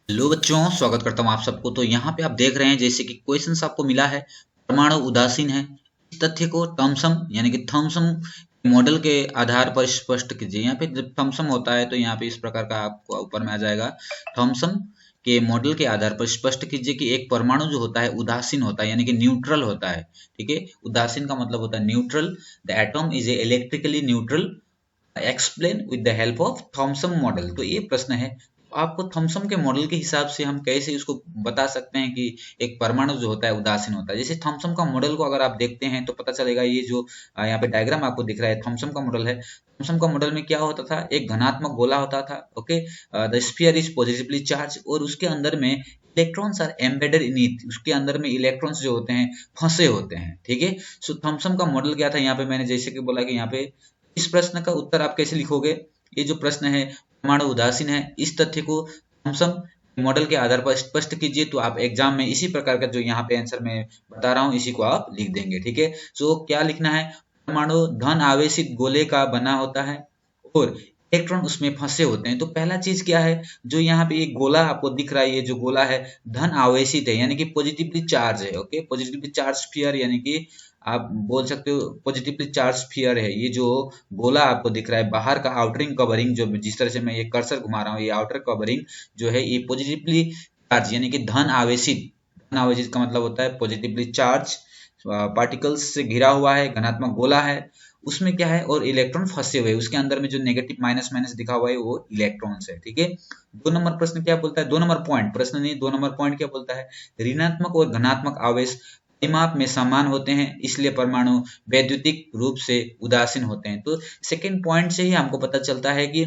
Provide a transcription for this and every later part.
Hello बच्चों, स्वागत करता हूँ आप सबको। तो यहाँ पे आप देख रहे हैं जैसे कि क्वेश्चंस आपको मिला है, परमाणु उदासीन है। इस तथ्य को थॉम्सन यानी कि थॉम्सन मॉडल के आधार पर स्पष्ट कीजिए। यहाँ पे जब थॉम्सन होता है तो यहाँ पे इस प्रकार का आपको ऊपर में आ जाएगा। थॉम्सन के मॉडल के आधार पर स्पष्ट कीजिए कि एक परमाणु जो होता है उदासीन होता है यानी कि न्यूट्रल होता है। ठीक है, उदासीन का मतलब होता है neutral. The atom is a electrically neutral, explain with the help of Thomson model. तो ये प्रश्न है, आपको थॉम्सन के मॉडल के हिसाब से हम कैसे इसको बता सकते हैं कि एक परमाणु जो होता है उदासीन होता है। जैसे थॉम्सन का मॉडल को अगर आप देखते हैं तो पता चलेगा, ये जो यहाँ पे डायग्राम आपको दिख रहा है थॉम्सन का मॉडल है। थॉम्सन का मॉडल में क्या होता था, एक धनात्मक गोला होता था। Okay, the sphere is positively charge और उसके अंदर में electrons are embedded in it. उसके अंदर में इलेक्ट्रॉन्स जो होते हैं फंसे होते हैं। ठीक है, सो थॉम्सन का मॉडल क्या था, यहाँ पे मैंने जैसे कि बोला कि यहाँ पे इस प्रश्न का उत्तर आप कैसे लिखोगे। ये जो प्रश्न है परमाणु उदासीन है, इस तथ्य को थॉम्सन मॉडल के आधार पर स्पष्ट कीजिए। तो आप एग्जाम में इसी प्रकार का जो यहाँ पे आंसर मैं बता रहा हूँ इसी को आप लिख देंगे। ठीक है, सो क्या लिखना है, परमाणु धन आवेशित गोले का बना होता है और इलेक्ट्रॉन उसमें फंसे होते हैं। तो पहला चीज क्या है, जो यहाँ पे एक गोला आपको दिख रहा है, ये जो गोला है धन आवेशित है यानी कि पॉजिटिवली चार्ज है। ओके, पॉजिटिवली चार्ज स्फीयर यानी कि आप बोल सकते हो पॉजिटिवली चार्ज स्फीयर है। ये जो गोला आपको दिख रहा है बाहर का आउटरिंग कवरिंग, जो जिस तरह से मैं ये कर्सर घुमा रहा हूँ, ये आउटर कवरिंग जो है ये पॉजिटिवली चार्ज यानी कि धन आवेशित। धन आवेशित का मतलब होता है पॉजिटिवली चार्ज पार्टिकल्स से घिरा हुआ है, घनात्मक गोला है, उसमें क्या है और इलेक्ट्रॉन फंसे हुए, उसके अंदर में जो नेगेटिव माइनस माइनस दिखा हुआ है वो इलेक्ट्रॉन्स है। ठीक है, 2 नंबर प्रश्न क्या बोलता है, 2 नंबर पॉइंट, प्रश्न नहीं 2 नंबर पॉइंट क्या बोलता है, ऋणात्मक और धनात्मक आवेश परिमाप में समान होते हैं, इसलिए परमाणु वैद्युतिक रूप से उदासीन होते हैं। तो सेकेंड पॉइंट से ही हमको पता चलता है कि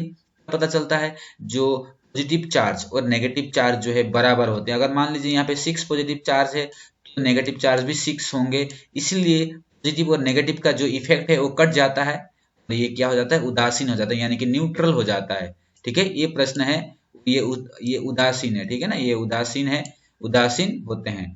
पता चलता है जो पॉजिटिव चार्ज और नेगेटिव चार्ज जो है बराबर होते हैं। अगर मान लीजिए यहाँ पे 6 पॉजिटिव चार्ज है तो नेगेटिव चार्ज भी 6 होंगे, इसलिए पॉजिटिव और नेगेटिव का जो इफेक्ट है वो कट जाता है और ये क्या हो जाता है, उदासीन हो जाता है यानी कि न्यूट्रल हो जाता है। ठीक है, ये प्रश्न है, ये उदासीन है। ठीक है ना, ये उदासीन है, उदासीन होते हैं,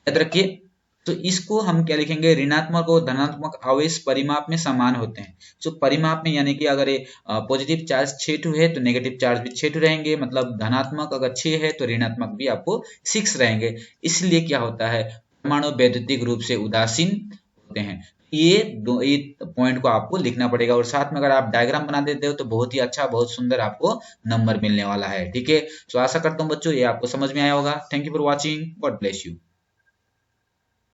याद रखिए। तो इसको हम क्या लिखेंगे, ऋणात्मक और धनात्मक आवेश परिमाप में समान होते हैं। तो परिमाप में यानी कि अगर ये पॉजिटिव चार्ज 6 है तो नेगेटिव चार्ज भी 6 रहेंगे, मतलब धनात्मक अगर 6 है तो ऋणात्मक भी आपको 6 रहेंगे। इसलिए क्या होता है, परमाणु वैद्युतिक रूप से उदासीन होते हैं। ये पॉइंट को आपको लिखना पड़ेगा और साथ में अगर आप डायग्राम बना देते हो तो बहुत ही अच्छा, बहुत सुंदर आपको नंबर मिलने वाला है। ठीक है, तो आशा करता हूँ बच्चों ये आपको समझ में आया होगा। Thank you for watching, God bless you.